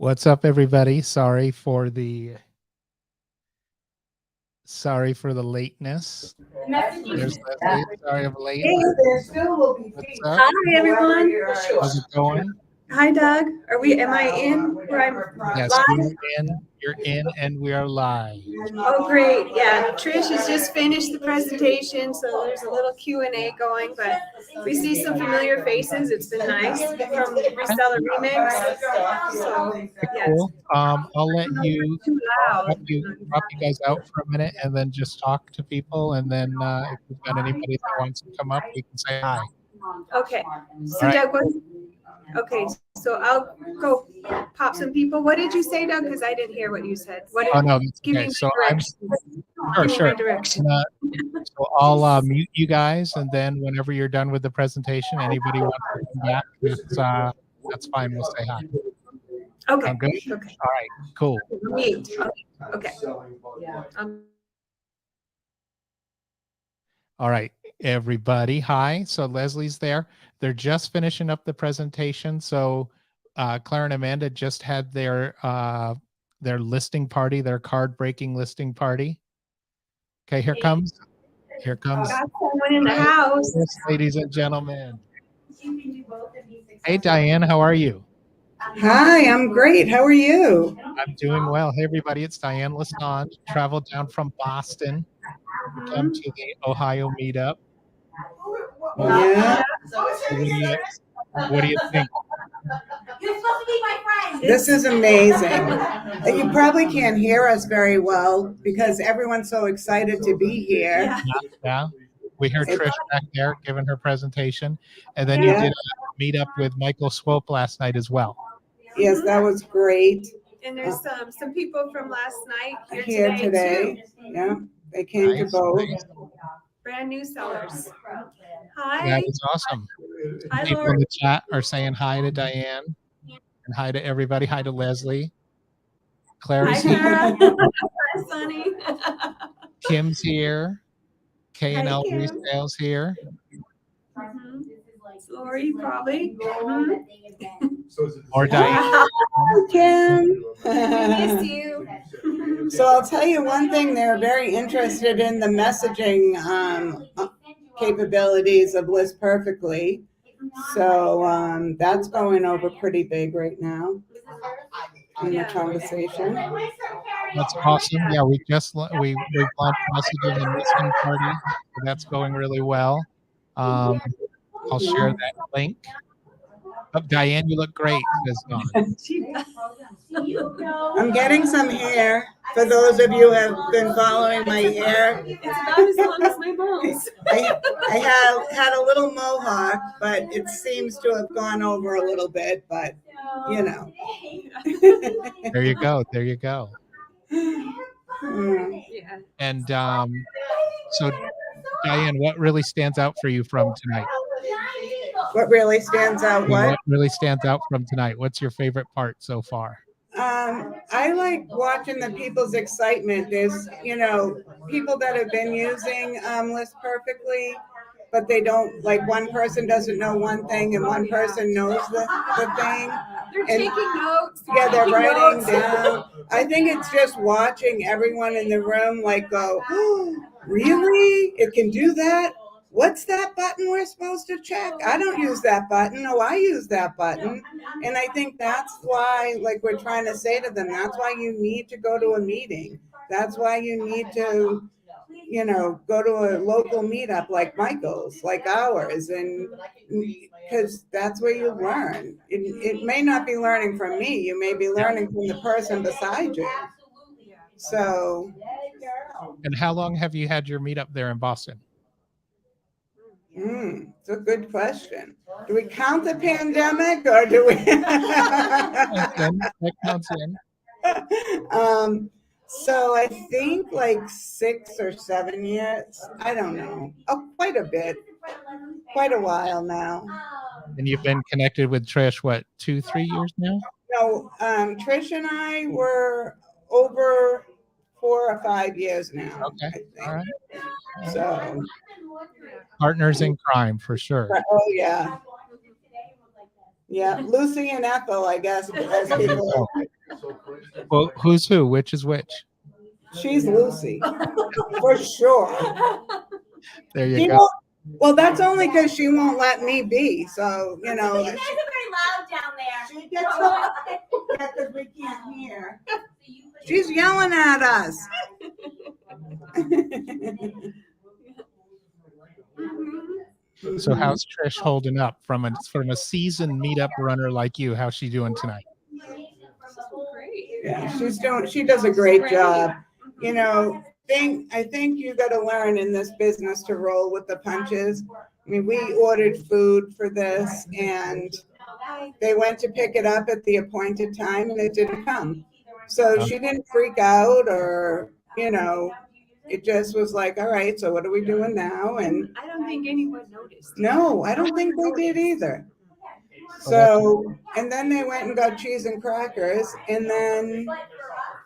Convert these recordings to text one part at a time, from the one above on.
What's up, everybody? Sorry for the lateness. There's Leslie. Sorry I'm late. What's up? Hi, everyone. How's it going? Hi, Doug. Am I in where I'm Yes, live? you're in, and we are live. Oh, great. Yeah, Trish has just finished the presentation, so there's a little Q&A going, but we see some familiar faces. It's been nice from Reseller Remix. So, yes. Cool. I'll let you Too loud. drop you guys out for a minute, and then just talk to people, and then if you've got anybody that wants to come up, we can say hi. Okay. So, All right. Doug, okay, so I'll go pop some people. What did you say, Doug? Because I didn't hear what you said. Oh no, that's Give okay. me So directions. sure. Direction. So I'll mute you guys, and then whenever you're done with the presentation, anybody wants to come back, that's fine. We'll say hi. Okay. Sound good? Okay. All right. Cool. Mute. Okay. All right, everybody. Hi. So Leslie's there. They're just finishing up the presentation. So Claire and Amanda just had their listing party, their card breaking listing party. Okay, here comes. Got someone in the house. Yes, ladies and gentlemen. Hey, Diane, how are you? Hi, I'm great. How are you? I'm doing well. Hey, everybody, it's Diane Lassonde. Traveled down from Boston to come to the Ohio Meetup. Yeah. What do you think? You're supposed to be my friend. This is amazing. You probably can't hear us very well because everyone's so excited to be here. Yeah. We heard Trish back there giving her presentation. And then you did a meetup with Michael Swope last night as well. Yes, that was great. And there's some people from last night Here today. too. Yeah, they came to both. Nice. Brand new sellers. Hi. That is awesome. Hi, People Laura. in the chat are saying hi to Diane and hi to everybody. Hi to Leslie. Claire's Hi, here. Clara. Hi, Sunny. Kim's here. K&L Hi, Kim. Resales here. Lori, probably. Or Diane. Hi, Kim. Miss you. So I'll tell you one thing, they're very interested in the messaging capabilities of List Perfectly. So that's going over pretty big right now in the conversation. That's awesome. Yeah, we launched messaging and listening party. So that's going really well. I'll share that link. Oh, Diane, you look great, says Dawn. I'm getting some hair. For those of you who have been following my hair, It's about as long as my bones. I have had a little mohawk, but it seems to have gone over a little bit, but you know. There you go. There you go. Yeah. And so, Diane, what really stands out for you from tonight? What really stands out? What really stands out from tonight? What's your favorite part so far? I like watching the people's excitement. There's, people that have been using List Perfectly, but they don't, like one person doesn't know one thing and one person knows the thing. They're taking notes. Yeah, they're writing down. I think it's just watching everyone in the room like go, oh, really? It can do that? What's that button we're supposed to check? I don't use that button. No, I use that button. And I think that's why, like we're trying to say to them, that's why you need to go to a meeting. That's why you need to, go to a local meetup like Michael's, like ours. And because that's where you learn. It may not be learning from me. You may be learning from the person beside you. So. And how long have you had your meetup there in Boston? It's a good question. Do we count the pandemic or do we? That counts in. So I think like 6 or 7 years. I don't know. Oh, quite a bit. Quite a while now. And you've been connected with Trish, what, 2-3 years now? No, Trish and I were over 4 or 5 years now. Okay. All right. So partners in crime for sure. Oh yeah. Yeah, Lucy and Ethel, I guess. As There you people, go. Well, who's who? Which is which? she's Lucy, for sure. There you She go. won't, well, that's only because she won't let me be. So, you know. You guys are very loud down there. She gets up because we can't hear. She's yelling at us. So how's Trish holding up from a seasoned meetup runner like you? How's she doing tonight? Yeah, she does a great job. You know, I think you got to learn in this business to roll with the punches. I mean, we ordered food for this and they went to pick it up at the appointed time and it didn't come. So she didn't freak out or, you know, it just was like, all right, so what are we doing now? And I don't think anyone noticed. no, I don't think they did either. So, and then they went and got cheese and crackers and then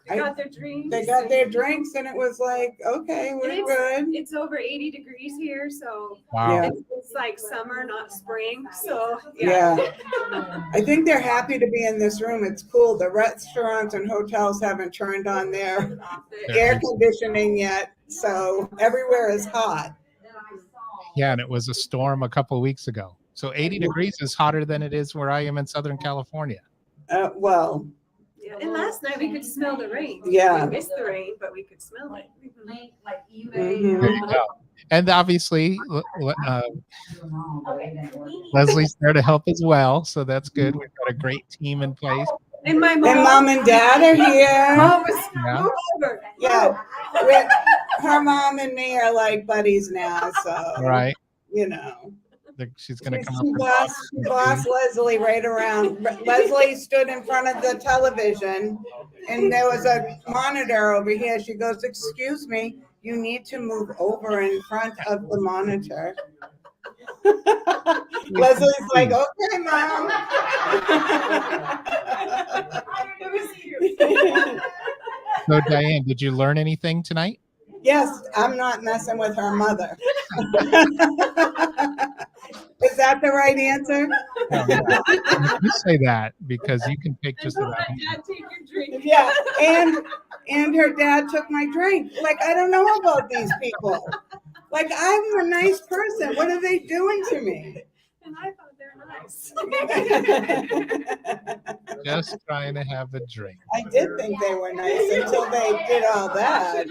They got their drinks. they got their drinks and it was like, okay, we're good. It's over 80 degrees here, so Wow. it's like summer, not spring. So Yeah. I think they're happy to be in this room. It's cool. The restaurants and hotels haven't turned on their air conditioning yet, so everywhere is hot. Yeah, and it was a storm a couple of weeks ago. So 80 degrees is hotter than it is where I am in Southern California. Well, and last night we could smell the rain. Yeah. We missed the rain, but we could smell it. mhm. There you go. And obviously, Leslie's there to help as well. So that's good. We've got a great team in place. And my And mom. mom and dad are here. Mom was Yeah. move over. Yeah. Her mom and me are like buddies now, so All right. you know. She's going to come She up. bossed Leslie right around. Leslie stood in front of the television and there was a monitor over here. She goes, excuse me, you need to move over in front of the monitor. Leslie's like, okay, Mom. It was cute. So Diane, did you learn anything tonight? Yes, I'm not messing with her mother. Is that the right answer? No, you say that because you can pick just And about let anything. Dad take your drink. Yeah, and her dad took my drink. Like, I don't know about these people. Like, I'm a nice person. What are they doing to me? And I thought they're nice. Just trying to have a drink. I did think they were nice until they did all that.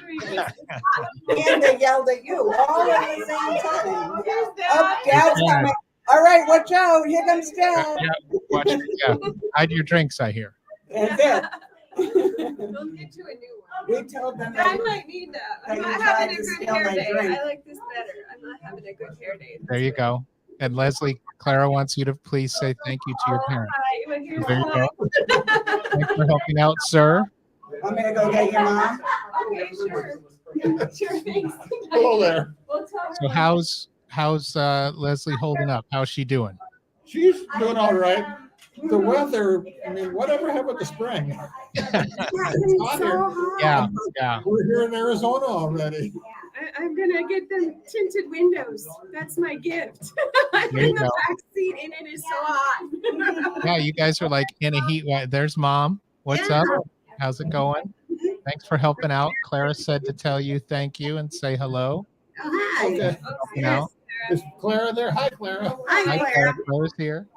And they yelled at you all at the same time. Here's Oh, Dad. Dad's coming. All right, watch out. Here comes Dad. Yeah, watch it. Yeah. Hide your drinks, I hear. That's it. Don't get to a new one. We told them I that. might need that. that I'm you not tried having a to good steal hair my day. drink. I like this better. I'm not having a good hair day. There you go. And Leslie, Clara wants you to please say thank you to your parents. Hi, well, here's There you mine. go. Thanks for helping out, sir. I'm gonna go get your mom. Okay, sure. Sure, thanks. Hello there. We'll tell her. So how's Leslie holding up? How's she doing? She's doing all right. The weather, I mean, whatever happened to spring? It's hot so here. hot. Yeah. We're here in Arizona already. I'm gonna get them tinted windows. That's my gift. I'm There you in the go. back seat and it is so hot. Yeah, you guys are like in a heat. There's Mom. What's up? How's it going? Thanks for helping out. Clara said to tell you thank you and say hello. Hi. Okay. You know? Is Clara there? Hi, Clara. Hi, Hi, Claire. Clara. Clara's here.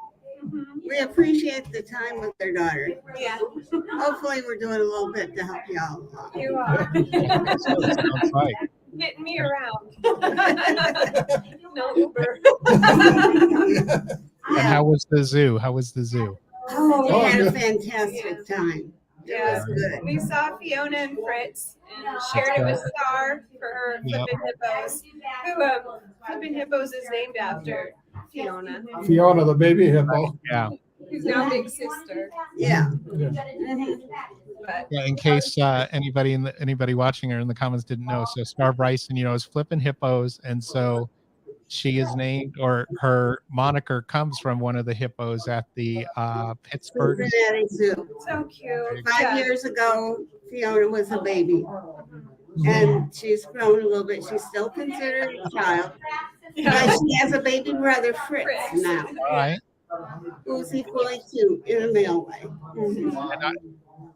We appreciate the time with their daughter. Yeah, Hopefully, we're doing a little bit to help you all along. you are That's what it sounds like. getting me around. No Uber. And how was the zoo? How was the zoo? Oh, we had a fantastic time. Yeah, good. we saw Fiona and Fritz and shared it with Star for her Yep. Flippin' Hippos. Who Flippin' Hippos is named after Fiona, Fiona, the baby hippo. Yeah. who's now big sister. Yeah. Yeah. But Yeah, in case anybody watching or in the comments didn't know, so Star Bryson, is flipping hippos, and so she is named, or her moniker comes from one of the hippos at the Pittsburgh. Cincinnati Zoo. so cute. 5 years ago, Fiona was a baby, and she's grown a little bit. She's still considered a child, but she has a baby brother, Fritz, now. All right. who's equally cute in a male way.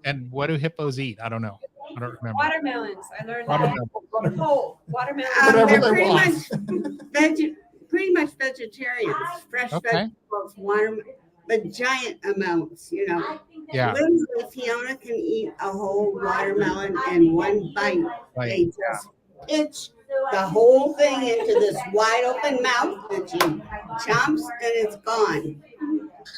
And what do hippos eat? I don't know. I don't remember. Watermelons. I learned Watermelon. that. Whole watermelon. Whatever They're they pretty want. pretty much vegetarians, fresh Okay. vegetables, water, but giant amounts, you know. Yeah. Literally, Fiona can eat a whole watermelon in one bite. Right. They just pitch the whole thing into this wide open mouth that she chomps and it's gone.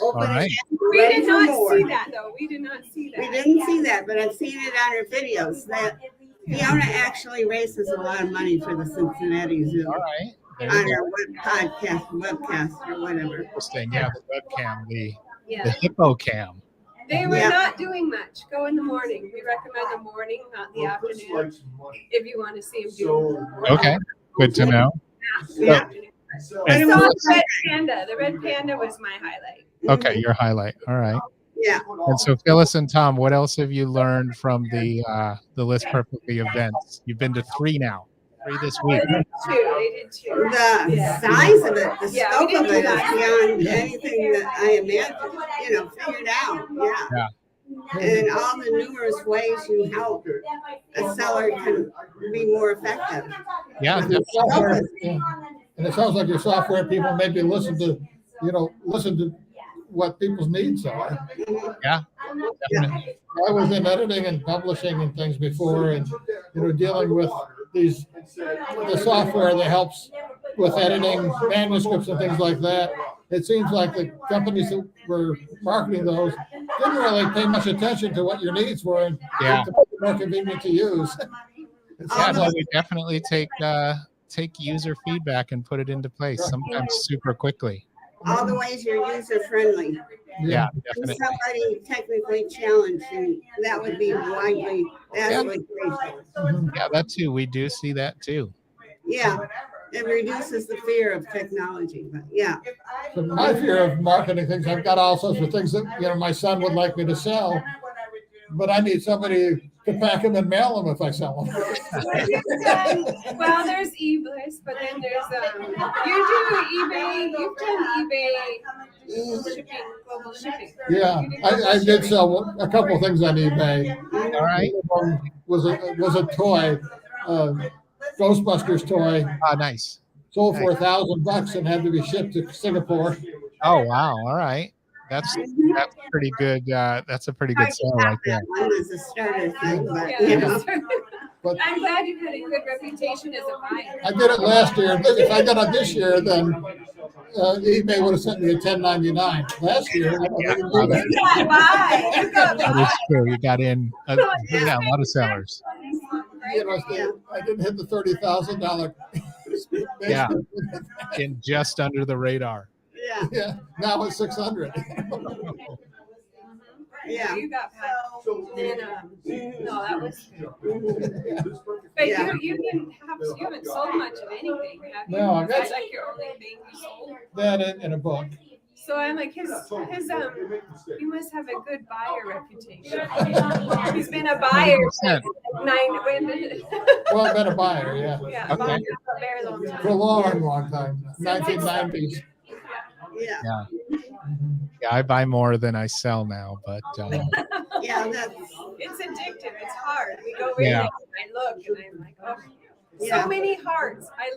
Open All right. again, We ready did for not more. see that though. We did not see We that. didn't see that, but I've seen it on her videos. That Fiona actually raises a lot of money for the Cincinnati Zoo All right. There on you her go. webcast or whatever. Interesting. Yeah, the webcam, the Yeah. hippo cam. They were Yeah. not doing much. Go in the morning. We recommend the morning, not the afternoon, if you want to see them do. Okay. Good to know. The afternoon. I And- saw the red panda. The red panda was my highlight. Okay, your highlight. All right. Yeah. And so Phyllis and Tom, what else have you learned from the List Perfectly events? You've been to 3 now. 3 this week. They did two. The Yeah. size of it, the Yeah, we scope didn't of do it is that. beyond anything that I imagined, you know, figured out. Yeah. And all the numerous ways you help a seller can be more effective. Yeah, With the software, software. yeah. And it sounds like your software people maybe listen to what people's needs are. Yeah. Definitely. I was in editing and publishing and things before, and dealing with the software that helps with editing manuscripts and things like that. It seems like the companies that were marketing those didn't really pay much attention to what your needs were and Yeah. to make it more convenient to use. It Yeah, sounds no, like- we definitely take user feedback and put it into place, sometimes super quickly. All the ways you're user friendly. Yeah, And definitely. somebody technically challenged, and that would be vastly grateful. Yeah, that too. We do see that too. Yeah, it reduces the fear of technology, but yeah. So my fear of marketing things, I've got all sorts of things that my son would like me to sell, but I need somebody to pack them and mail them if I sell them. Well, there's eBliss, but then there's you do eBay. You've done eBay shipping, global shipping. Yeah, You I did sell a couple of things on eBay. All right. One of them was a toy, Ghostbusters toy, Nice. sold for $1,000 and had to be shipped to Singapore. Oh, wow. All right. That's pretty good. That's a pretty good sell right there. That one was a starter thing, but Yeah. But I'm glad you had a good reputation as a buyer. I did it last year. If I got it this year, then eBay would have sent me a 1099. Last year, I didn't do that. You got buy. You got That buy. is true. You got in a lot of sellers. I didn't hit the $30,000. Yeah. In just under the radar. Yeah, Yeah, now it's 600. yeah. You got buy. And, no, that was. But Yeah. you haven't sold much of anything, have you? No, Is that that's- like your only thing you sold? That in a book. So I'm like, you must have a good buyer reputation. He's been a buyer 100%. for 9 women. Well, I've been a buyer, yeah, Yeah, Okay. buyer for a very long for a time. long time, 1990s. Yeah, Yeah, I buy more than I sell now, but yeah, that's, It's addictive. It's hard. We go in Yeah. and I look and I'm like, oh, Yeah. so many hearts. I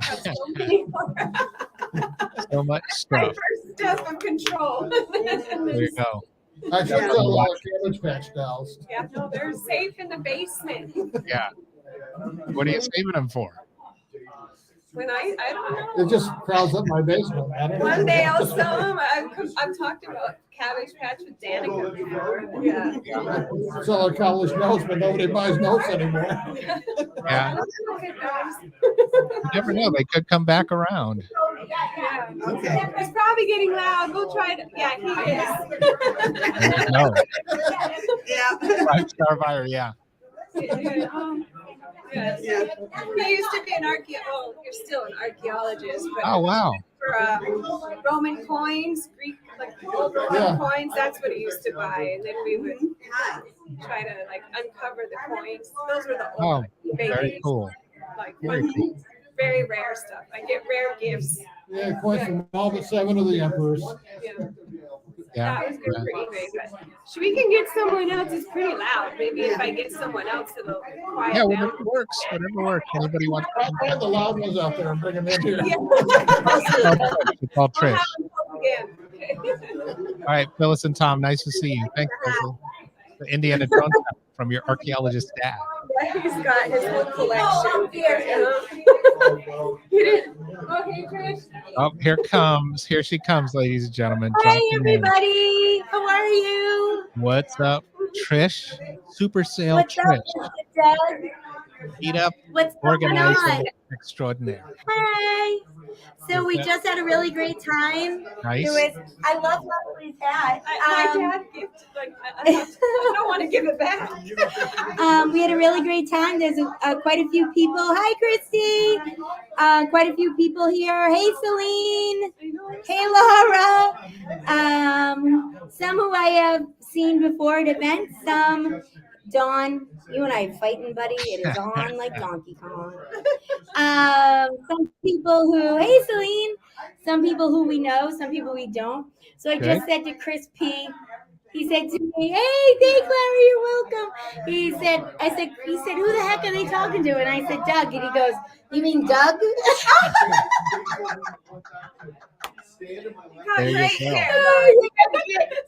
have so many hearts. so much My stuff. first step of control. There you go. I should sell a lot of Cabbage Patch dolls. Yeah, no, they're safe in the basement. Yeah. What are you saving them for? When I don't know. It just crowds up my basement. I don't know. One day I'll sell them. I've talked about Cabbage Patch with Danica before. Yeah. Sell a college notes, but nobody buys notes anymore. Yeah. Look at those. You never know. They could come back around. Yeah. okay. It's probably getting loud. Go try it. Yeah, he is. No. Yeah, 5-star buyer. Yeah. Yes. yeah, He used to be an archaeologist. You're still an archaeologist, but Oh, wow. for Roman coins, Greek, like old Roman Yeah. coins, that's what he used to buy. And then we would try to like uncover the coins. Those were the Oh, old eBay very days. cool. Like Very cool. very rare stuff. I get rare gifts. Yeah, coins from all but 7 of the emperors. Yeah. That was good for eBay, but we can get someone else. It's pretty loud. Maybe if I get someone else, it'll quiet Yeah, down. whatever works. Whatever works. Anybody wants to I'll find the loud ones out there and bring them in here. It's all I'll Trish. have them talk again. All right, Phyllis and Tom, nice to see you. Thanks, Leslie. The Indiana Jones from your archaeologist dad. He's got his whole collection. Okay, Trish. Oh, here she comes, ladies and gentlemen. Hi, Jumping in. everybody. How are you? What's up, Trish? Super sale What's Trish. up, Doug? Meetup What's going organizer on? extraordinaire. Hi. So we just had a really great time. Nice. I love Leslie's hat. My dad gifted, I don't want to give it back. We had a really great time. There's quite a few people. Hi, Christy. Quite a few people here. Hey, Celine. Hey, Laura. Some who I have seen before at events. Some, Dawn, you and I fighting, buddy. It is on like Donkey Kong. Some people who, hey, Celine. Some people who we know, some people we don't. So I just said to Chris P., he said to me, hey, Clara, you're welcome. He said, who the heck are they talking to? And I said, Doug. And he goes, you mean Doug? There you Right go. here.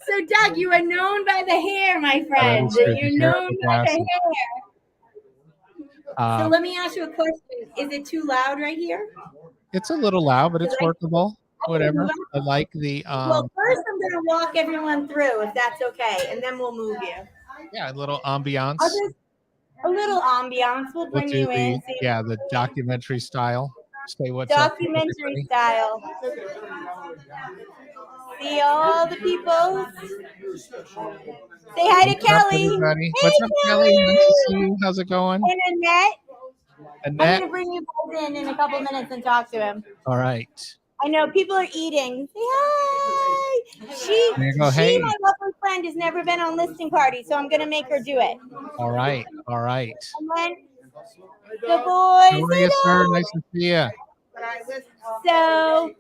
So, Doug, you are known by the hair, my friend. is good. You're The hair known is by the awesome. hair. So let me ask you a question. Is it too loud right here? It's a little loud, but it's workable. Whatever. I like the Well, first I'm going to walk everyone through, if that's okay, and then we'll move you. yeah, a little ambiance. A little ambiance. We'll We'll bring do you the in. the documentary style. Say what's up. Documentary style. See all the people. Say hi to What's up, Kelly. everybody? Hey, What's up, Kelly? Nice to see you. How's it going? And Annette. I'm Annette. going to bring you both in a couple minutes and talk to him. All right. I know people are eating. Say hi. There you go. Hey. My lovely friend, has never been on listing party, so I'm going to make her do it. All right. All right. And then the boys. How are you, sir? Nice to see you. So,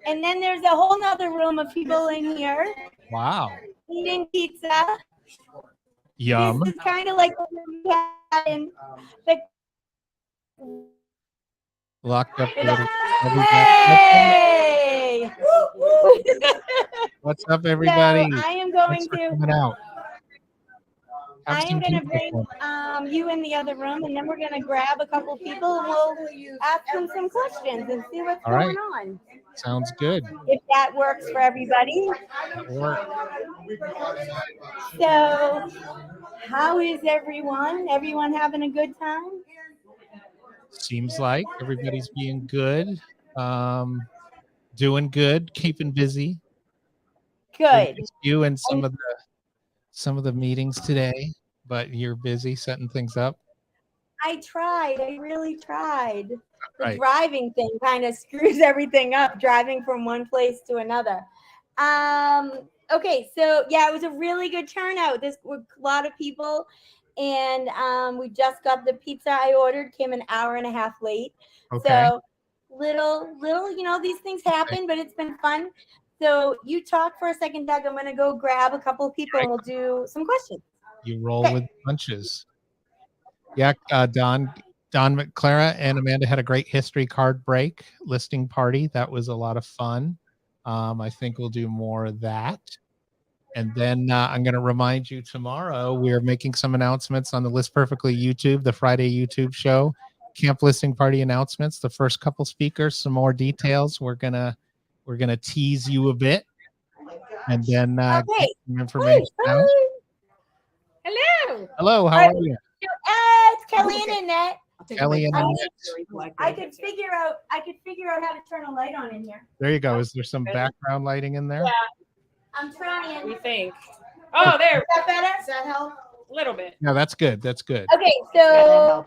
and then there's a whole nother room of people in here Wow. eating pizza. Yum. This is kind of like what we had in the Locked up. Hey! What's up, everybody? So I am going Thanks for to. coming out. Have I some am going to pizza. bring you in the other room, and then we're going to grab a couple people, and we'll ask them some questions and see what's All right. going on. Sounds good. If that works for everybody. Work. So, how is everyone? Everyone having a good time? Seems like everybody's being good. Doing good, keeping busy. Good. You and some of the meetings today, but you're busy setting things up. I tried. I really tried. The Right. driving thing kind of screws everything up, driving from one place to another. Okay, so yeah, it was a really good turnout. This was a lot of people, and we just got the pizza I ordered, came an hour and a half late. Okay. So little, these things happen, but it's been fun. So you talk for a second, Doug. I'm gonna go grab a couple of people, and we'll do some questions. You roll with punches. Yeah, Don, Clara, and Amanda had a great history card break listing party. That was a lot of fun. I think we'll do more of that. And then I'm going to remind you tomorrow, we're making some announcements on the List Perfectly YouTube, the Friday YouTube show, camp listing party announcements, the first couple speakers, some more details. We're gonna tease you a bit, and then get some information out. Hello. Hello, how are you? It's Kelly and Annette. Kelly and Annette. I could figure out how to turn a light on in here. There you go. Is there some background lighting in there? Yeah. I'm trying. We think. Oh, there. Is that better? Does that help? A little bit. No, that's good. That's good. Okay, so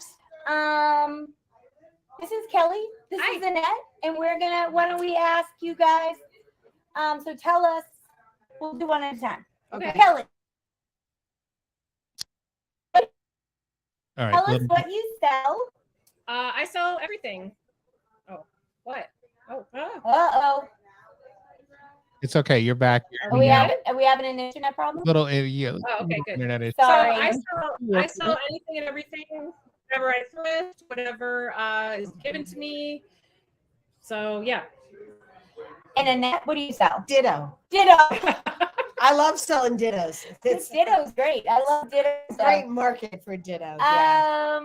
this is Kelly. This Hi. is Annette, and why don't we ask you guys? So tell us. We'll do one at a time. Okay. Kelly, All right. tell us what you sell. I sell everything. What? Oh, ah. Uh-oh. It's okay. You're back. Are we Now. good? Are we having an internet problem? Little yeah, Oh, okay, good. internet issue. Sorry. So I sell anything and everything, whatever I thrift, whatever is given to me. So yeah. And Annette, what do you sell? Ditto. Ditto. I love selling dittos. It's Ditto's great. I love dittos. a great market for dittos. Yeah.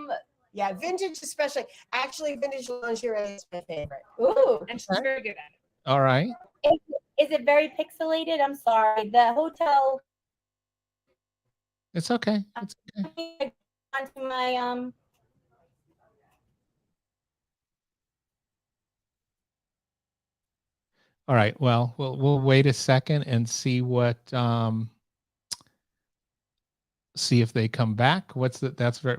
Yeah, vintage especially. Actually, vintage lingerie is my favorite. Ooh. And she's very good at it. All right. Is it very pixelated? I'm sorry. The hotel. It's okay. It's okay. Onto my All right. Well, we'll wait a second and see what see if they come back. What's the best No,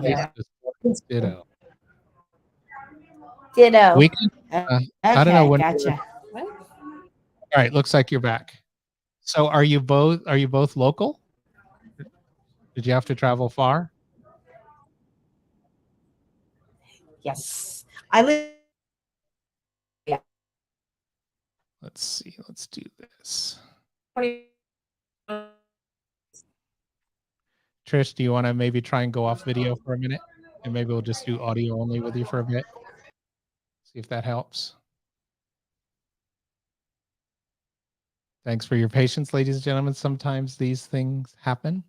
place to store ditto? Ditto. We can, I don't know when. Gotcha. All right. Looks like you're back. So are you both local? Did you have to travel far? Yes. I live. Let's see. Let's do this. Trish, do you want to maybe try and go off video for a minute? And maybe we'll just do audio only with you for a bit. See if that helps. Thanks for your patience, ladies and gentlemen. Sometimes these things happen.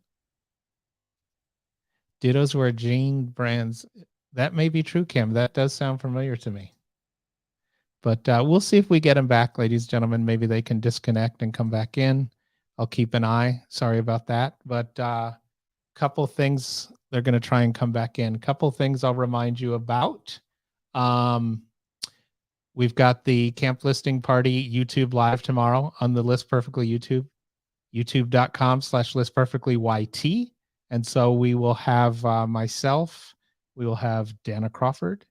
Dittos were jean brands. That may be true, Kim. That does sound familiar to me. But we'll see if we get them back, ladies and gentlemen. Maybe they can disconnect and come back in. I'll keep an eye. Sorry about that. But couple things, they're going to try and come back in. Couple things I'll remind you about. We've got the camp listing party YouTube live tomorrow on the List Perfectly YouTube, youtube.com/listperfectlyyt. And so we will have myself, we will have Dana Crawford,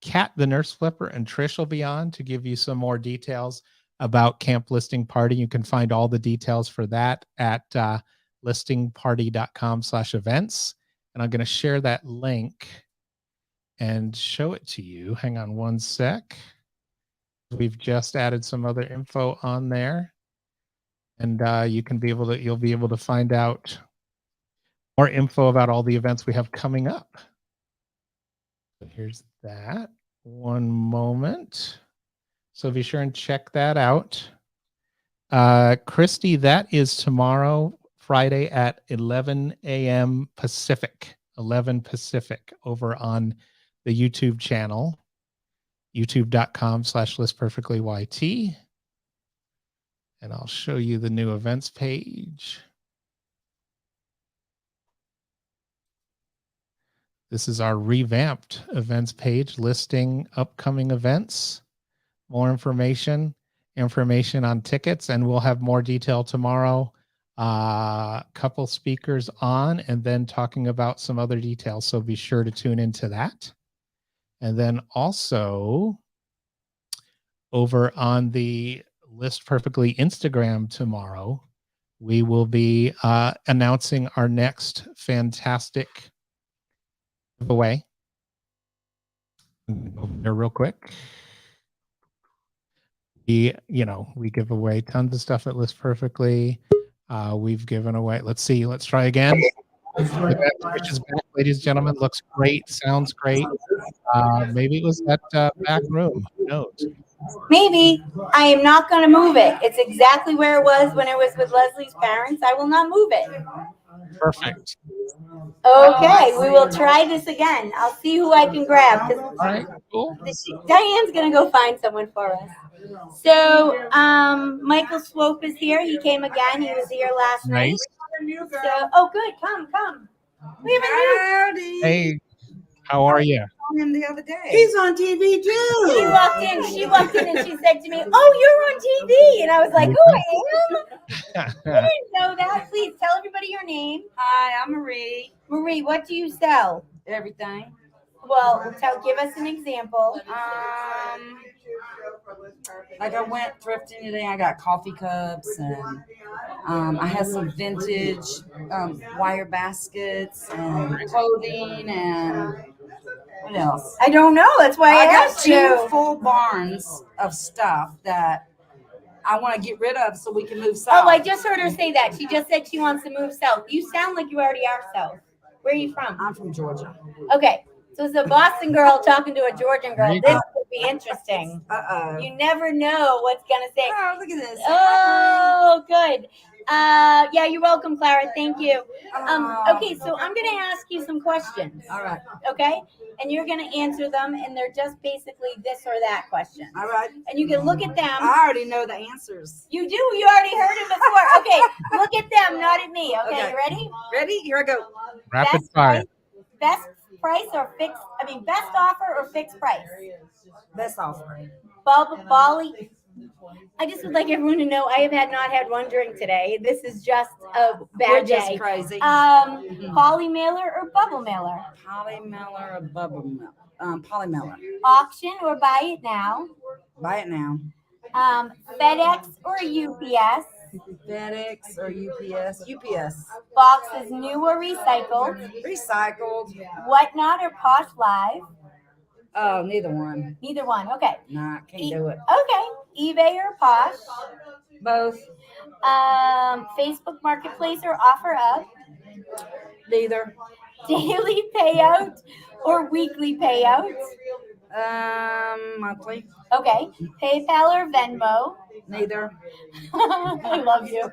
Kat the Nurse Flipper, and Trish will be on to give you some more details about Camp Listing Party. You can find all the details for that at listingparty.com/events. And I'm going to share that link and show it to you. Hang on one sec. We've just added some other info on there. And you'll be able to find out more info about all the events we have coming up. So here's that. One moment. So be sure and check that out. Christy, that is tomorrow, Friday at 11 a.m. Pacific, 11 Pacific, over on the YouTube channel, youtube.com/listperfectlyyt. And I'll show you the new events page. This is our revamped events page listing upcoming events, more information on tickets, and we'll have more detail tomorrow. Couple speakers on, and then talking about some other details. So be sure to tune into that. And then also over on the List Perfectly Instagram tomorrow, we will be announcing our next fantastic giveaway. Over there real quick. We give away tons of stuff at List Perfectly. We've given away, let's try again. Which is back, ladies and gentlemen. Looks great, sounds great. Maybe it was that back room. Who knows? Maybe. I am not going to move it. It's exactly where it was when it was with Leslie's parents. I will not move it. Perfect. Okay, we will try this again. I'll see who I can grab. All right, cool. Diane's going to go find someone for us. So, Michael Swope is here. He came again. He was here last night. So, oh, good. Come. We have a new. Hey, how are you? Him the other day. He's on TV too. She walked in and she said to me, "Oh, you're on TV." And I was like, "Oh, I am? I didn't know that." Please tell everybody your name. Hi, I'm Marie. Marie, what do you sell? Everything. Well, give us an example. Like I went thrifting today. I got coffee cups and I had some vintage wire baskets and clothing and what What else? I don't know. That's why I got asked two you. full barns of stuff that I want to get rid of so we can move south. Oh, I just heard her say that. She just said she wants to move south. You sound like you already are south. Where are you from? I'm from Georgia. Okay. So it's a Boston girl talking to a Georgian girl. This could be interesting. Uh-oh. You never know what's going to say. Oh, look at this. Oh, good. Yeah, you're welcome, Clara. Thank you. Okay, so I'm going to ask you some questions. All right. Okay? And you're going to answer them, and they're just basically this or that question. All right. And you can look at them. I already know the answers. You do? You already heard it before. Okay, look at them, not at me. Okay, you ready? Ready? Here I go. Rapid fire. Best price or fixed? I mean, best offer or fixed price? Best offer. Bali. I just would like everyone to know I have not had one drink today. This is just a bad We're just day. crazy. Poly mailer or bubble mailer? Poly mailer or bubble mailer? Poly mailer. Auction or buy it now? Buy it now. FedEx or UPS? FedEx or UPS? UPS. Boxes new or recycled? Recycled. Whatnot or Posh Live? Oh, neither one. Neither one. Okay. Nah, can't do it. Okay. eBay or Posh? Both. Facebook Marketplace or OfferUp? Neither. Daily payout or weekly payout? Monthly. Okay. PayPal or Venmo? Neither. I love you.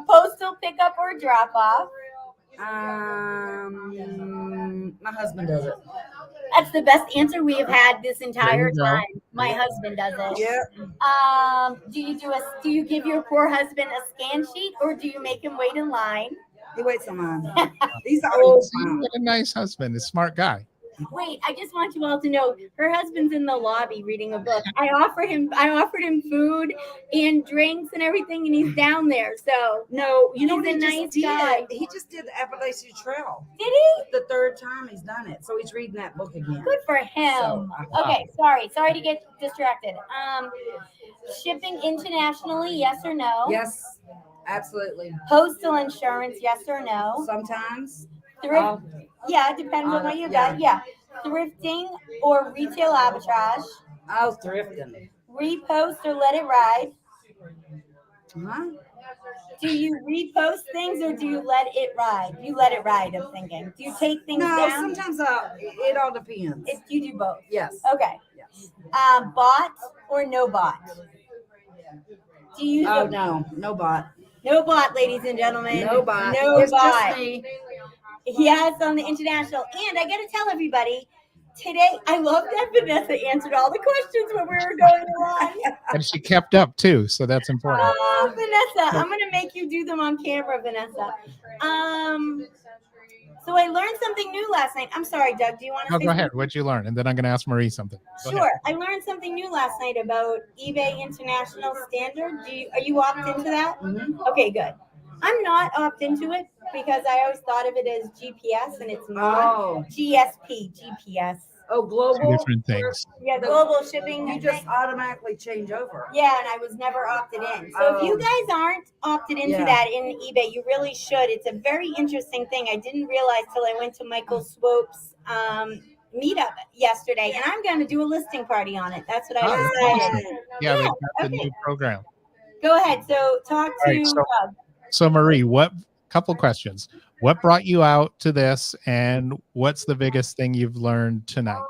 Postal pickup or drop off? My husband does it. That's the best answer we have had this entire There you go. time. My husband does it. Yep. Do you give your poor husband a scan sheet or do you make him wait in line? He waits on mine. He's Oh, old. see, what a nice husband, a smart guy. Wait, I just want you all to know her husband's in the lobby reading a book. I offered him food and drinks and everything, and he's down there. So No, you know he's what a he nice just did? guy. He just did the Appalachian Trail. Did he? The third time he's done it, so he's reading that book again. Good for him. Okay, sorry to get distracted. Shipping internationally, yes or no? Yes, absolutely. Postal insurance, yes or no? Sometimes. Thrift, yeah, it depends on what you got. Yeah. Thrifting or retail arbitrage? Oh, thrifting. Repost or let it ride? Huh? Do you repost things or do you let it ride? You let it ride, I'm thinking. Do you take things No, down? sometimes it all depends. You do both. Yes. Okay. Yes. Bot or no bot? Do you use no bot. No bot, ladies and gentlemen. No bot. No It's bot. just me. Yes, on the international. And I got to tell everybody, today, I love that Vanessa answered all the questions when we were going along. And she kept up too, so that's important. Oh, Vanessa, I'm going to make you do them on camera, Vanessa. So I learned something new last night. I'm sorry, Doug, do you want to No, say go ahead. What'd you learn? And then I'm going to ask Marie something. Go ahead. Sure. I learned something new last night about eBay International Standard. Are you opt into that? Mm-hmm. Okay, good. I'm not opt into it because I always thought of it as GPS and it's not. Oh. GSP, GPS. Oh, global. Two different things. Yeah, global shipping. You just automatically change over. Yeah, and I was never opted in. So if you guys aren't opted into that in eBay, you really should. It's a very interesting thing. I didn't realize till I went to Michael Swope's Meetup yesterday, and I'm going to do a listing party on it. That's what I decided. Yeah, they got the new program. Go ahead. So talk to All right, Doug. So Marie, couple questions. What brought you out to this, and what's the biggest thing you've learned tonight?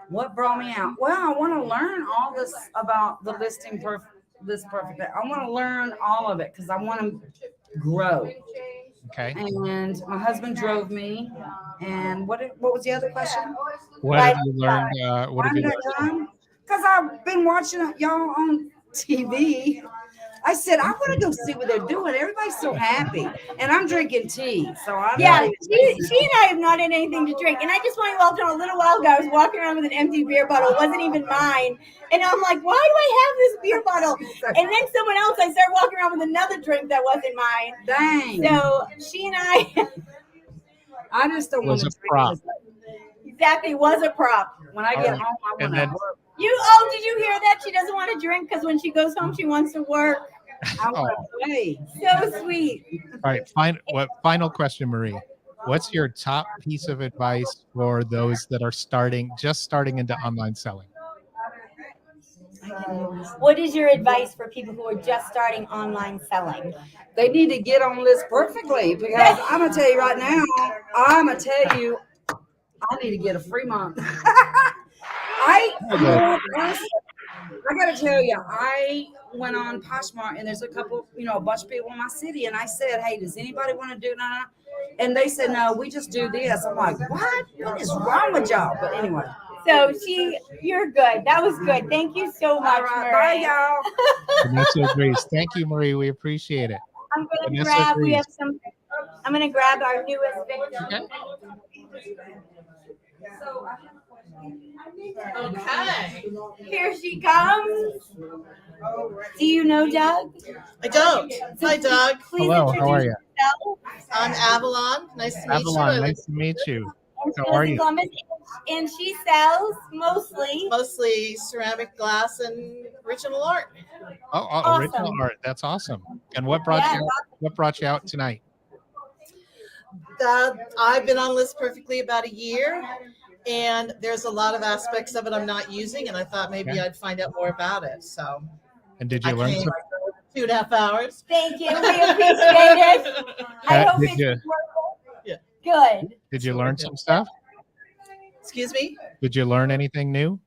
What brought me out? Well, I want to learn all this about the listing this perfect. I want to learn all of it because I want to grow. Okay. And my husband drove me. And what was the other question? What have you learned? What have you learned? Because I've been watching y'all on TV. I said, I want to go see what they're doing. Everybody's so happy. And I'm drinking tea. So I'm she and I have not had anything to drink. And I just want you all to know a little while ago, I was walking around with an empty beer bottle. It wasn't even mine. And I'm like, why do I have this beer bottle? And then someone else, I started walking around with another drink that wasn't mine. Dang. So she and I just don't want to drink prop. Exactly, was a prop. When I get home, I want to work. Did you hear that? She doesn't want to drink because when she goes home, she wants to work. I want to play. So sweet. All right. Final question, Marie. what's your top piece of advice for those that are just starting into online selling? What is your advice for people who are just starting online selling? They need to get on List Perfectly, because I'm gonna tell you right now, I need to get a free month. I gotta tell you, I went on Poshmark and there's a bunch of people in my city, and I said, hey, does anybody want to do that? And they said, no, we just do this. I'm like, what is wrong with y'all? But anyway. So you're good. That was good. Thank you so much, All right, Marie. bye, y'all. Vanessa agrees. Thank you, Marie. We appreciate it. I'm gonna Vanessa agrees. I'm gonna grab our newest victim. Okay. Here she comes. Do you know Doug? I don't. Hi, Doug. Please Hello, how are you? yourself. I'm Avalon. Nice to meet you. Avalon, nice to meet you. How are you? And she sells mostly ceramic glass and original art. Oh, original art. That's awesome. And what brought you out tonight? I've been on List Perfectly about a year, and there's a lot of aspects of it I'm not using, and I thought maybe I'd find out more about it. So. And did you learn some? 2.5 hours. Thank you. We appreciate it. I hope it's good. Did you learn some stuff? Excuse me? Did you learn anything new?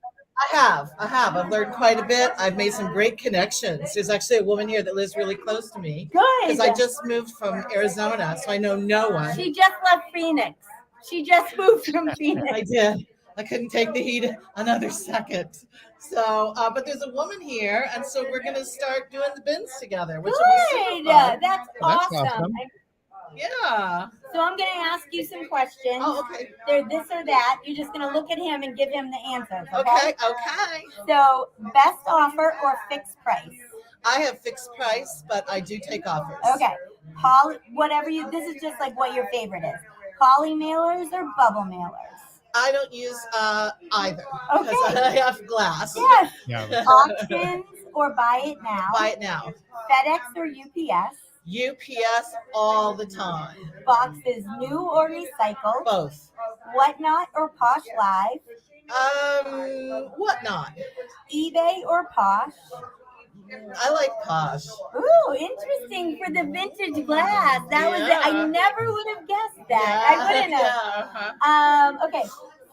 I have. I've learned quite a bit. I've made some great connections. There's actually a woman here that lives really close to me. Good. Because I just moved from Arizona, so I know no one. She just left Phoenix. She just moved from Phoenix. I did. I couldn't take the heat another second. So, but there's a woman here, and so we're going to start doing the bins together. Which Good. That's awesome. Yeah. So I'm going to ask you some questions. Oh, okay. They're this or that. You're just going to look at him and give him the answers. Okay. So best offer or fixed price? I have fixed price, but I do take offers. Okay. This is just like what your favorite is. Poly mailers or bubble mailers? I don't use either Okay. because I have glass. Yes. Yeah. Auctions or buy it now? Buy it now. FedEx or UPS? UPS all the time. Boxes new or recycled? Both. Whatnot or Posh Live? Whatnot. eBay or Posh? I like Posh. Ooh, interesting for the vintage glass. That was it. I never would have guessed that. I wouldn't have. Okay,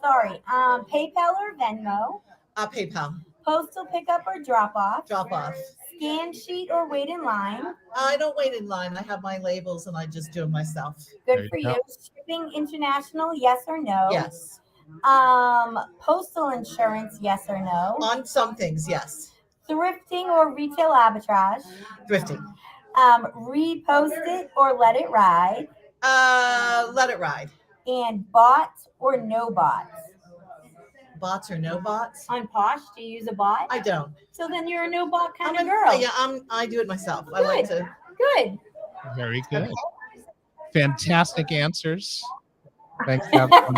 sorry. PayPal or Venmo? PayPal. Postal pickup or drop off? Drop off. Scan sheet or wait in line? I don't wait in line. I have my labels and I just do them myself. Good for you. Shipping international, yes or no? Yes. Postal insurance, yes or no? On some things, yes. Thrifting or retail arbitrage? Thrifting. Repost it or let it ride? Let it ride. And bots or no bots? Bots or no bots? On Posh, do you use a bot? I don't. So then you're a no bot kind of girl. Yeah, I do it myself. Good. I like to. Good. Very good. Fantastic answers. Thanks, Avalon.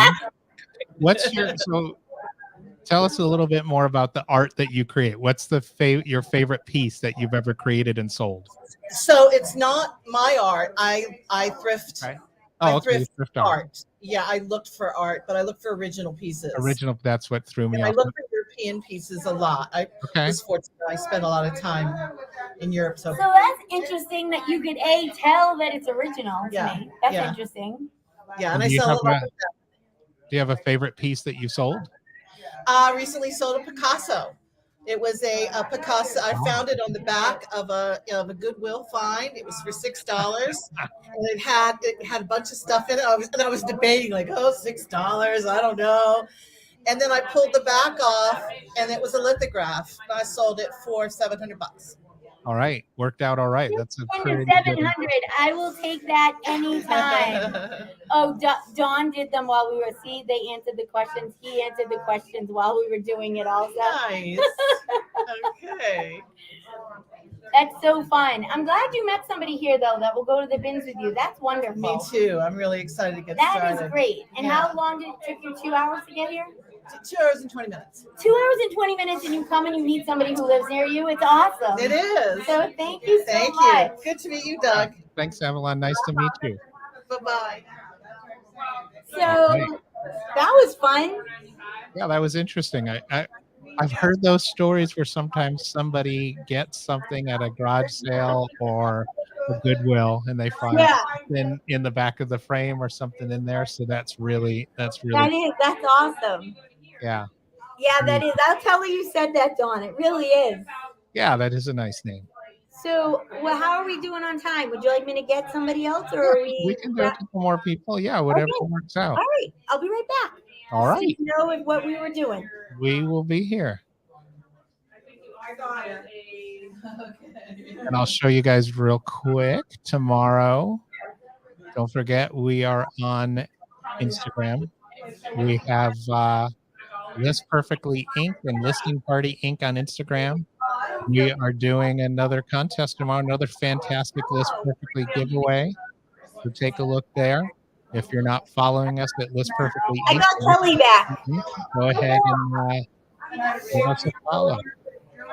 So tell us a little bit more about the art that you create. What's your favorite piece that you've ever created and sold? So it's not my art. I thrift. Right. I thrift art. Yeah, I looked for art, but I looked for original pieces. That's what threw me and off. I look for European pieces a lot. I was fortunate. I spent a lot of time in Europe. So that's interesting that you could tell that it's original to me. That's interesting. Yeah, and I sell a lot of that. Do you have a favorite piece that you sold? Recently sold a Picasso. It was a Picasso. I found it on the back of a Goodwill find. It was for $6, and it had a bunch of stuff in it. I was debating like, $6. I don't know. And then I pulled the back off, and it was a lithograph. And I sold it for $700. All right, worked out all right. That's a pretty $700. I will take that anytime. Dawn did them while we were. They answered the questions. He answered the questions while we were doing it also. Nice. Okay. That's so fun. I'm glad you met somebody here though that will go to the bins with you. That's wonderful. Me too. I'm really excited to get started. That is great. And how long did it take you? 2 hours to get here? 2 hours and 20 minutes. 2 hours and 20 minutes, and you come and you meet somebody who lives near you. It's awesome. It is. So thank you so much. Thank you. Good to meet you, Doug. Thanks, Avalon. Nice to meet you. Bye-bye. So that was fun. Yeah, that was interesting. I've heard those stories where sometimes somebody gets something at a garage sale or a Goodwill and they find something in the back of the frame or something in there. So that's really That's awesome. yeah. Yeah, that is. I'll tell you said that, Dawn. It really is. Yeah, that is a nice name. So, well, how are we doing on time? Would you like me to get somebody else, or are We can do a couple more people. Yeah, whatever works out. All right, I'll be right back. All right. So you know what we were doing. We will be here. And I'll show you guys real quick tomorrow. Don't forget, we are on Instagram. We have List Perfectly Inc. and Listing Party Inc. on Instagram. We are doing another contest tomorrow, another fantastic List Perfectly giveaway. So take a look there. If you're not following us at List Perfectly Inc., I got Kelly back. Go ahead and give us a follow.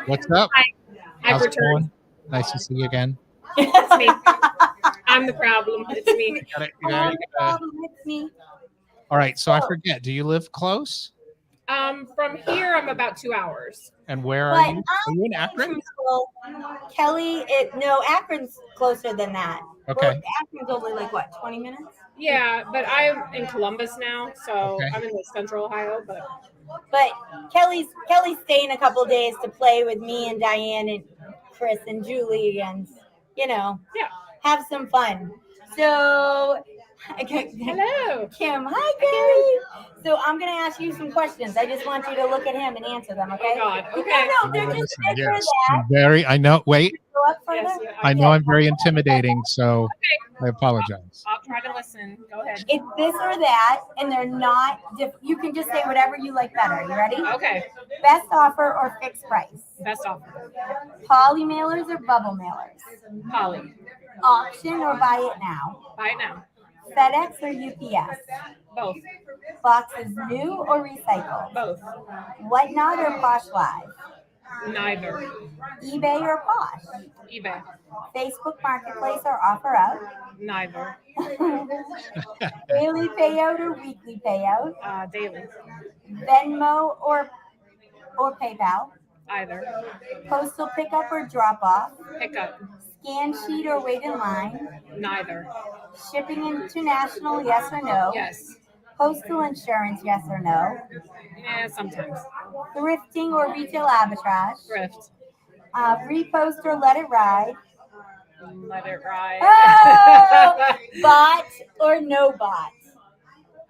What's up? Hi. How's it going? Nice to see you again. It's me. I'm the problem. It's me. It's me. All right. So I forget. Do you live close? From here, I'm about 2 hours. And where are you? Are you in Akron? Kelly, no, Akron's closer than that. Okay. Well, Akron's only like what, 20 minutes? Yeah, but I'm in Columbus now, so I'm in the central Ohio. But Kelly's staying a couple of days to play with me and Diane and Chris and Julie and have some fun. So hello, Kim. Hi, Kelly. So I'm gonna ask you some questions. I just want you to look at him and answer them. Okay? Oh God. Okay. No, they're just there for that. I know. Wait. Go up further? Yes, I know I'm very intimidating, so I apologize. I'll try to listen. Go ahead. It's this or that, and they're not. You can just say whatever you like better. You ready? Okay. Best offer or fixed price? Best offer. Poly mailers or bubble mailers? Poly. Auction or buy it now? Buy it now. FedEx or UPS? Both. Boxes new or recycled? Both. Whatnot or Posh Live? Neither. eBay or Posh? eBay. Facebook Marketplace or OfferUp? Neither. Daily payout or weekly payout? Daily. Venmo or PayPal? Either. Postal pickup or drop off? Pickup. Scan sheet or wait in line? Neither. Shipping international, yes or no? Yes. Postal insurance, yes or no? Yeah, sometimes. Thrifting or retail arbitrage? Thrift. Repost or let it ride? Let it ride. Oh! Bot or no bot?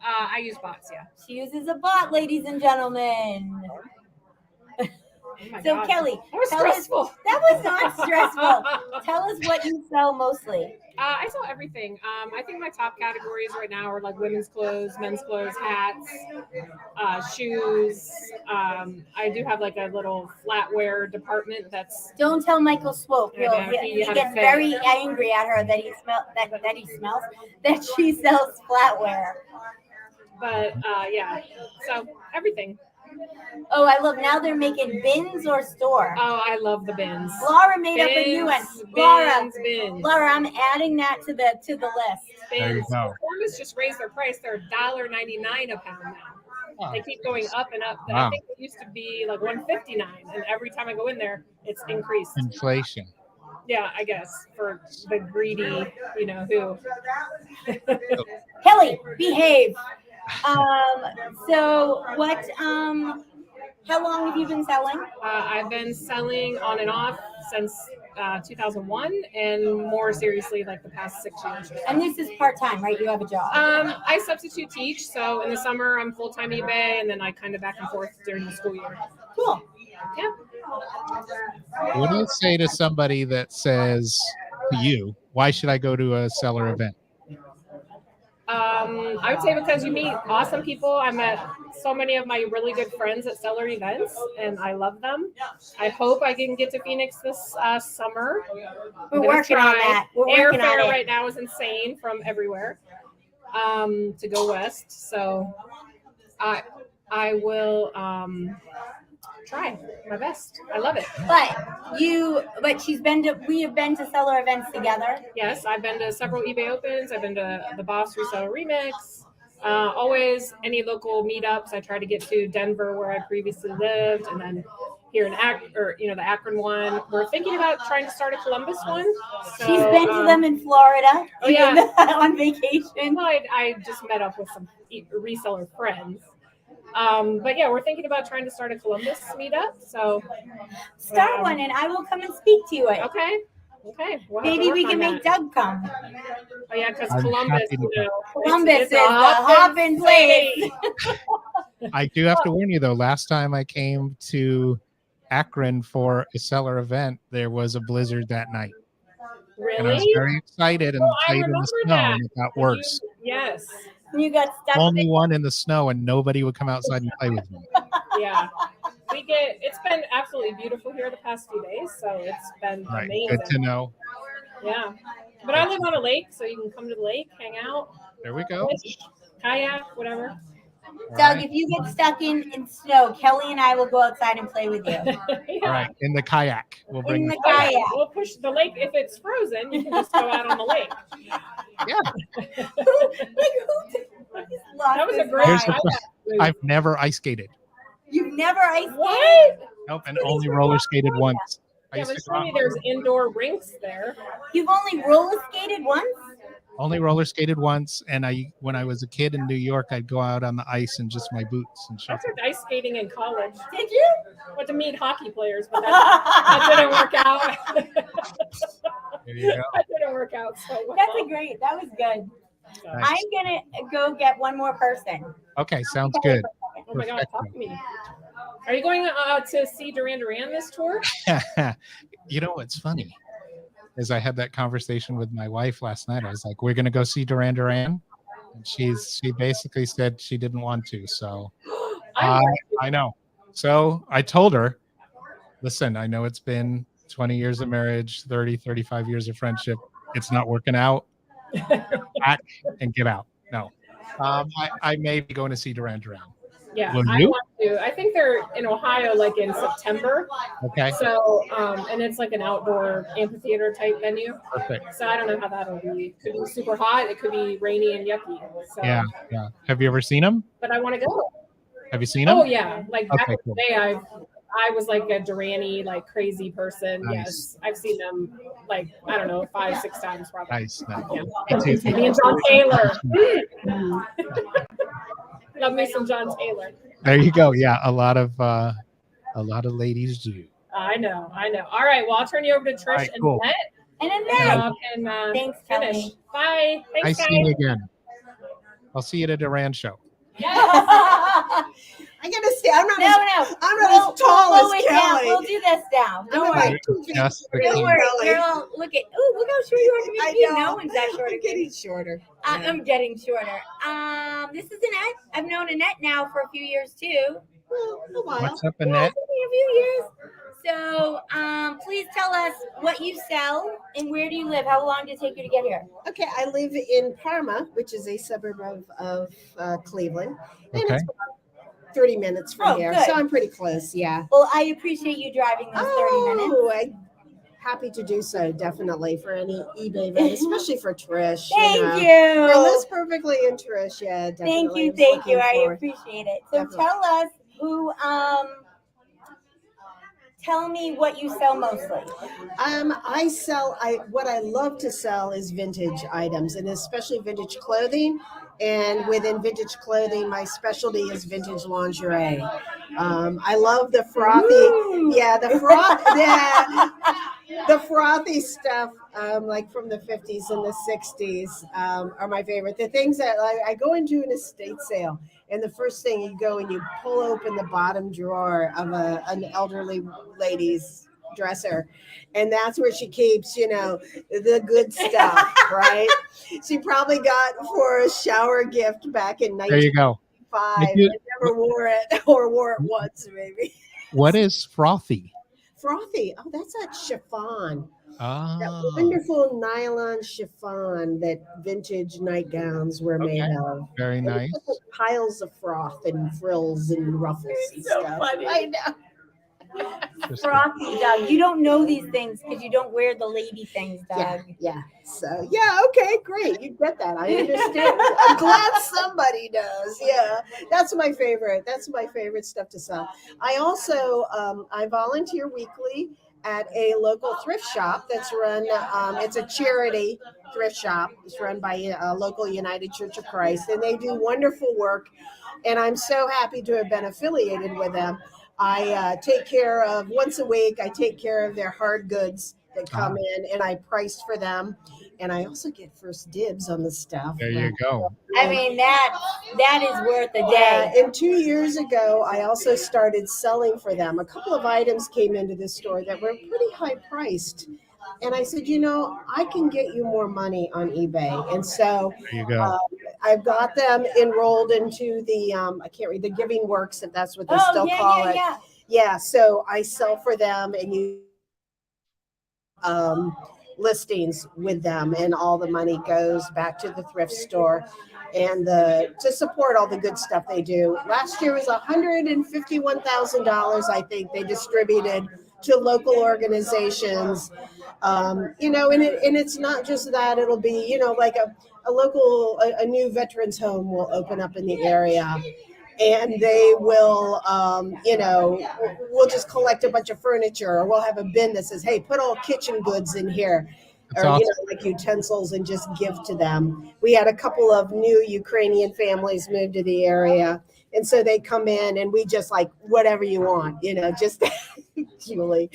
I use bots, yeah. She uses a bot, ladies and gentlemen. Oh So God. Kelly, that was stressful. That was not stressful. Tell us what you sell mostly. I sell everything. I think my top categories right now are like women's clothes, men's clothes, hats, shoes. I do have like a little flatware department that's. Don't tell Michael Swope. He had gets a fit. very angry at her that she sells flatware. But yeah, so everything. Oh, I love. Now they're making bins or store. Oh, I love the bins. Laura made up a new one. Laura, I'm adding that to the list. There you go. Columbus just raised their price. They're $1.99 a pound now. Wow. They keep going up and up. And Wow. I think it used to be like $1.59, and every time I go in there, it's increased. Inflation. Yeah, I guess for the greedy, who. Kelly, behave. So what? How long have you been selling? I've been selling on and off since 2001, and more seriously, like the past 6 years. And this is part-time, right? You have a job. I substitute teach, so in the summer I'm full-time eBay, and then I kind of back and forth during the school year. Cool. Yeah. What do you say to somebody that says to you, why should I go to a seller event? I would say because you meet awesome people. I met so many of my really good friends at seller events, and I love them. I hope I can get to Phoenix this summer. We're working on that. Airfare right now is insane from everywhere to go west. So I will try my best. I love it. But we have been to seller events together. Yes, I've been to several eBay opens. I've been to the Boss Reseller Remix. Always any local meetups. I try to get to Denver, where I previously lived, and then here in the Akron one. We're thinking about trying to start a Columbus one. So, She's been to them in Florida. Oh yeah, on vacation. Well, I just met up with some reseller friends. But yeah, we're thinking about trying to start a Columbus meetup. So start one, and I will come and speak to it. Okay. We'll maybe we can make Doug come. Oh yeah, because Columbus, Columbus is the hopping place. I do have to warn you though. Last time I came to Akron for a seller event, there was a blizzard that night. Really? And I was very excited and played in the snow, and it got worse. Yes. You got stuck. Only one in the snow, and nobody would come outside and play with me. Yeah. It's been absolutely beautiful here the past few days, so it's been amazing. Good to know. Yeah. But I live on a lake, so you can come to the lake, hang out. There we go. Fish, kayak, whatever. Doug, if you get stuck in snow, Kelly and I will go outside and play with you. Yeah. All right, in the kayak. We'll bring in the kayak. We'll push the lake. If it's frozen, you can just go out on the lake. Yeah. That was a great. I've never ice skated. You've never ice skated? What? Nope, and only roller skated once. Yeah, but surely there's indoor rinks there. You've only roller skated once? Only roller skated once, and when I was a kid in New York, I'd go out on the ice in just my boots and I shuffle. took ice skating in college. Did you? Went to meet hockey players, but that didn't work out. There you go. That didn't work out so well. That was good. Nice. I'm gonna go get one more person. Okay, sounds good. Oh my God, talk to me. Are you going to see Duran Duran this tour? You know what's funny is I had that conversation with my wife last night. I was like, "We're gonna go see Duran Duran," and she basically said she didn't want to. So I know. So I told her, "Listen, I know it's been 20 years of marriage, 30, 35 years of friendship. It's not working out. Pack and get out." No, I may be going to see Duran Duran. Yeah, Will I you? want to. I think they're in Ohio, like in September. Okay. So, and it's like an outdoor amphitheater type venue. Perfect. So I don't know how that'll be. It could be super hot. It could be rainy and yucky. So, Yeah. Have you ever seen him? But I want to go. Have you seen him? Oh yeah, like back Okay, in cool. the day, I was like a Durani, like crazy person. Nice. Yes, I've seen them like I don't know 5-6 times probably. Nice. Yeah. Me too. Me and John Taylor. Love me some John Taylor. There you go. Yeah, a lot of ladies do. I know. All right, well I'll turn you over to Trish Right, and cool. Annette. And Thanks, Kelly. finish. Bye. I Thanks, see you guys. again. I'll see you at a Duran show. I gotta say, I'm not No. as tall we'll as it down. Kelly. We'll do this now. Don't I'm worry. like 2 feet Just the shorter Don't than worry, Kelly. girl. Look how short you are. I You know. No one's that short. I'm getting shorter. I'm getting shorter. This is Annette. I've known Annette now for a few years too. A while. What's up, Yeah, Annette? it's been a few years. So, please tell us what you sell and where do you live? How long did it take you to get here? Okay, I live in Parma, which is a suburb of Cleveland, and Okay. it's about 30 minutes from here, good. so I'm pretty close. Yeah. Well, I appreciate you driving those 30 minutes. I'm happy to do so, definitely for any eBay event, especially for Trish. Thank Well, you. that's perfectly in Trish. Yeah, definitely. Thank you. I'm I looking appreciate it. So Definitely. tell us tell me what you sell mostly. What I love to sell is vintage items, and especially vintage clothing. And within vintage clothing, my specialty is vintage lingerie. I love the frothy, the frothy stuff, like from the 50s and the 60s, are my favorite. The things that I go into an estate sale, and the first thing you go and you pull open the bottom drawer of an elderly lady's dresser, and that's where she keeps, the good stuff, right? She probably got for a shower gift back in There you go. 1995 and never wore it, or wore it once maybe. What is frothy? Frothy. Oh, that's that chiffon. Ah, That wonderful nylon chiffon that vintage nightgowns were made of. very And it's nice. just piles of froth and frills and ruffles and So stuff. funny. I know. Interesting. Frothy, Doug. You don't know these things because you don't wear the lady things, Doug. Yeah. So yeah, okay, great. You get that. I understand. I'm glad somebody does. Yeah. That's my favorite. That's my favorite stuff to sell. I also I volunteer weekly at a local thrift shop that's run it's a charity thrift shop. It's run by a local United Church of Christ, and they do wonderful work, and I'm so happy to have been affiliated with them. I take care of once a week. I take care of their hard goods that come in, and I price for them, and I also get first dibs on the stuff. There you go. I mean, that is worth a Yeah, day. and 2 years ago, I also started selling for them. A couple of items came into the store that were pretty high priced. And I said, I can get you more money on eBay. And so There you go. I've got them enrolled into the, I can't read, the Giving Works, if that's what they Oh, still yeah, call yeah, it. yeah. Yeah, so I sell for them and you listings with them, and all the money goes back to the thrift store and to support all the good stuff they do. Last year was $151,000, I think, they distributed to local organizations. And it's not just that, it'll be, like a local, a new veterans home will open up in the area. And they will, we'll just collect a bunch of furniture, or we'll have a bin that says, hey, put all kitchen goods in here. That's Or, awesome. like utensils, and just give to them. We had a couple of new Ukrainian families move to the area. And so they come in and we just like, whatever you want, just Julie,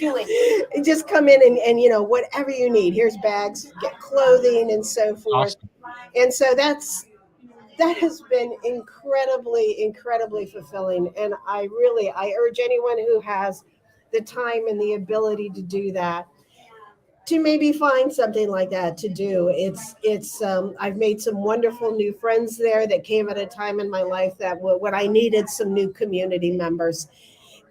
just come in and whatever you need. Here's bags, get clothing and so forth. Awesome. And so that has been incredibly fulfilling. And I urge anyone who has the time and the ability to do that to maybe find something like that to do. I've made some wonderful new friends there that came at a time in my life that when I needed some new community members.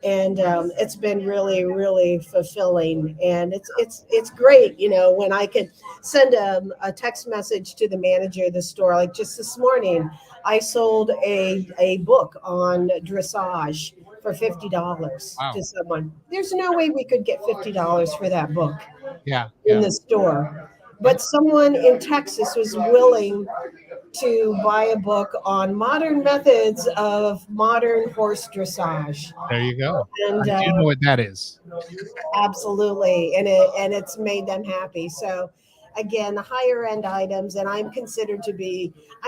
And it's been really fulfilling, and it's great, when I could send a text message to the manager of the store. Like just this morning, I sold a book on dressage for $50 Wow. to someone. There's no way we could get $50 for that book Yeah. in the store, but someone in Texas was willing to buy a book on modern methods of modern horse dressage. There you go. And I do know what that is. absolutely, and it's made them happy. So again, the higher end items, and I'm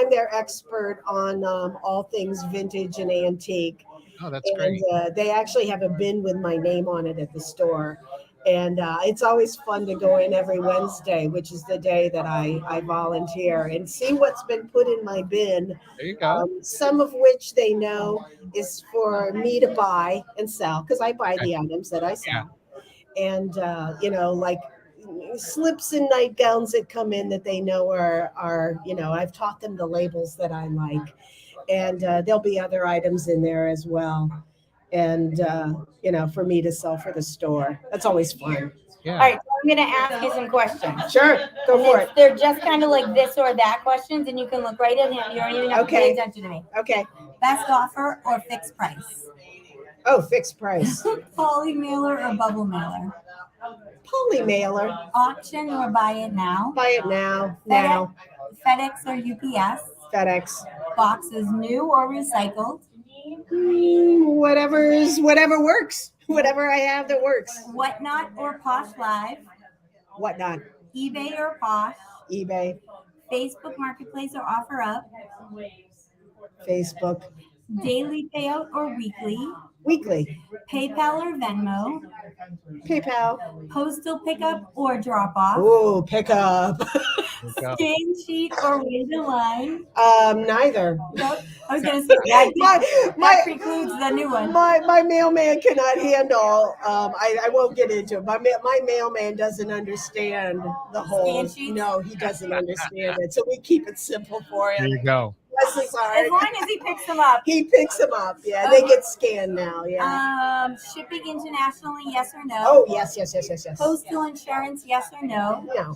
their expert on all things vintage and antique. Oh, that's And great. they actually have a bin with my name on it at the store. And it's always fun to go in every Wednesday, which is the day that I volunteer, and see what's been put in my bin. There you go. Some of which they know is for me to buy and sell, because I buy the items that I sell. Yeah. And, like slips and nightgowns that come in that they know are I've taught them the labels that I like. And there'll be other items in there as well. And, for me to sell for the store. That's always fun. Yeah. All right, so I'm going to ask you some questions. Sure. Go for it. They're just kind of like this or that questions, and you can look right at him. You don't even have to pay attention to me. Okay. Best offer or fixed price? Oh, fixed price. Poly mailer or bubble mailer? Poly mailer. Auction or buy it now? Buy it now. Now. FedEx or UPS? FedEx. Boxes new or recycled? Whatever works. Whatever I have that works. Whatnot or Posh Live? Whatnot. eBay or Posh? eBay. Facebook Marketplace or OfferUp? Facebook. Daily payout or weekly? Weekly. PayPal or Venmo? PayPal. Postal pickup or drop off? Oh, pick up. Scan sheet or wait in line? Neither. Nope. I was going to say that precludes the new one. My mailman cannot handle. I won't get into it. My mailman doesn't understand the whole. No, he doesn't understand it. So we keep it simple for him. There you go. Bless his heart. As long as he picks them up. He picks them up. Yeah, they get scanned now. Yeah. Shipping internationally, yes or no? Oh, yes. Postal insurance, yes or no? No.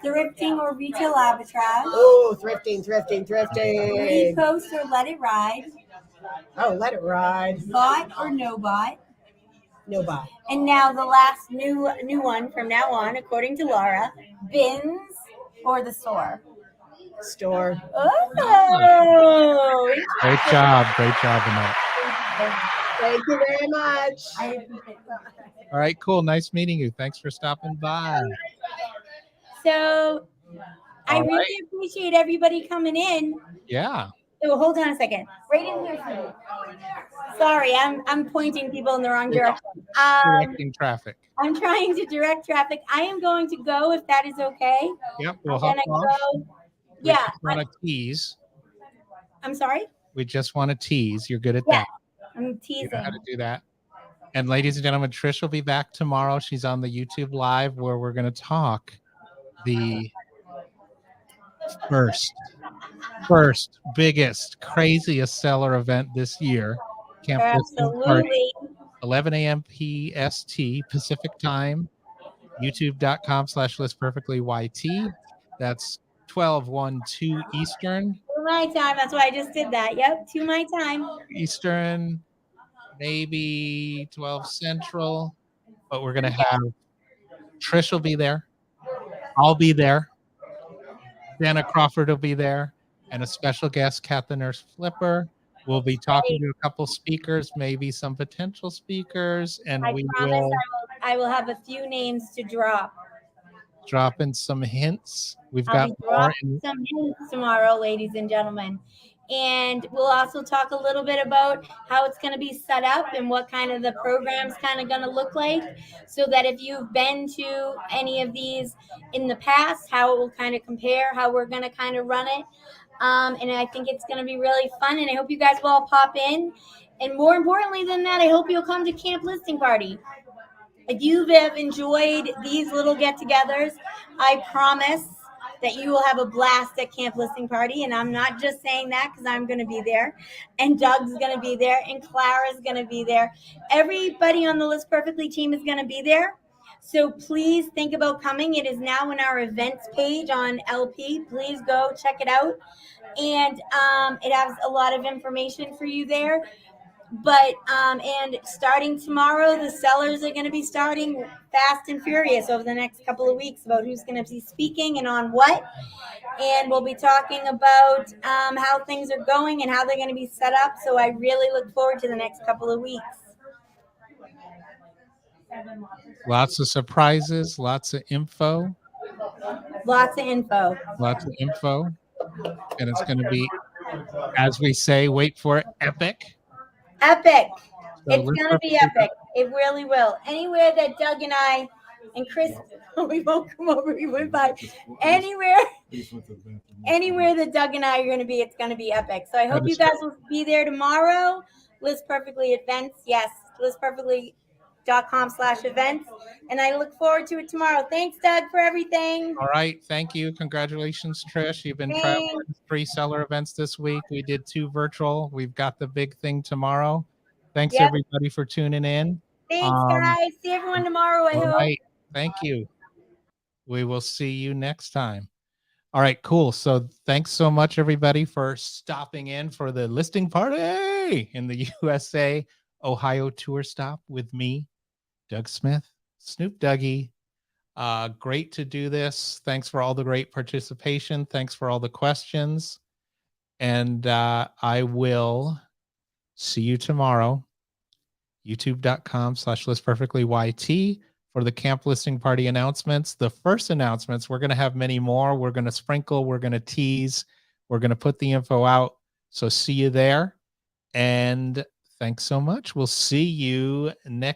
Thrifting or retail arbitrage? Oh, thrifting. Repost or let it ride? Oh, let it ride. Bought or no bought? No buy. And now the last new one from now on, according to Laura, bins or the store. Store. Oh, Great job. Great job, Annette. Thank you very much. All right, cool. Nice meeting you. Thanks for stopping by. So I All really right. appreciate everybody coming in. Yeah. Oh, hold on a second. Right in here for me. Sorry, I'm pointing people in the wrong direction. Directing traffic. I'm trying to direct traffic. I am going to go if that is okay. Yep. We'll I'm hop gonna off. go. We Yeah. just want to tease. I'm sorry. We just want to tease. You're good at Yeah, that. I'm You teasing. know how to do that. And ladies and gentlemen, Trish will be back tomorrow. She's on the YouTube Live where we're going to talk the first, biggest, craziest seller event this year. Camp Listing Party, Absolutely. 11 a.m. PST Pacific Time, youtube.com/listperfectlyyt. That's 12/1/2 Eastern. To my time. That's why I just did that. Yep, to my time. Eastern, maybe 12 Central. But we're going to have Trish will be there. I'll be there. Dana Crawford will be there. And a special guest, Kat the Nurse Flipper. We'll be talking to a couple speakers, maybe some potential speakers, and I we promise will I will have a few names to drop. drop in some hints. We've I'll got be more. dropping some hints tomorrow, ladies and gentlemen. And we'll also talk a little bit about how it's going to be set up and what kind of the program's kind of going to look like, so that if you've been to any of these in the past, how it will kind of compare, how we're going to kind of run it. And I think it's going to be really fun, and I hope you guys will all pop in. And more importantly than that, I hope you'll come to Camp Listing Party. If you have enjoyed these little get-togethers, I promise that you will have a blast at Camp Listing Party. And I'm not just saying that because I'm going to be there, and Doug's going to be there, and Clara's going to be there. Everybody on the List Perfectly team is going to be there. So please think about coming. It is now in our events page on LP. Please go check it out. And it has a lot of information for you there. But and starting tomorrow, the sellers are going to be starting fast and furious over the next couple of weeks about who's going to be speaking and on what. And we'll be talking about how things are going and how they're going to be set up. So I really look forward to the next couple of weeks. Lots of surprises, lots of info. Lots of info. Lots of info. And it's going to be, as we say, wait for it, epic. Epic. So It's going to be epic. It really will. Anywhere that Doug and I and Chris, we won't come over, we went by. Anywhere that Doug and I are going to be, it's going to be epic. So I hope you guys will be there tomorrow. List Perfectly events. Yes, listperfectly.com/events. And I look forward to it tomorrow. Thanks, Doug, for everything. All right. Thank you. Congratulations, Trish. You've been traveling 3 seller events this week. We did 2 virtual. We've got the big thing tomorrow. Thanks, everybody, for tuning in. Thanks, guys. See everyone tomorrow, I hope. All right. Thank you. We will see you next time. All right, cool. So thanks so much, everybody, for stopping in for the listing party in the USA Ohio tour stop with me, Doug Smith, Snoop Dougie. Great to do this. Thanks for all the great participation. Thanks for all the questions. And I will see you tomorrow. youtube.com/listperfectlyyt for the Camp Listing Party announcements. The first announcements, we're going to have many more. We're going to sprinkle. We're going to tease. We're going to put the info out. So see you there. And thanks so much. We'll see you next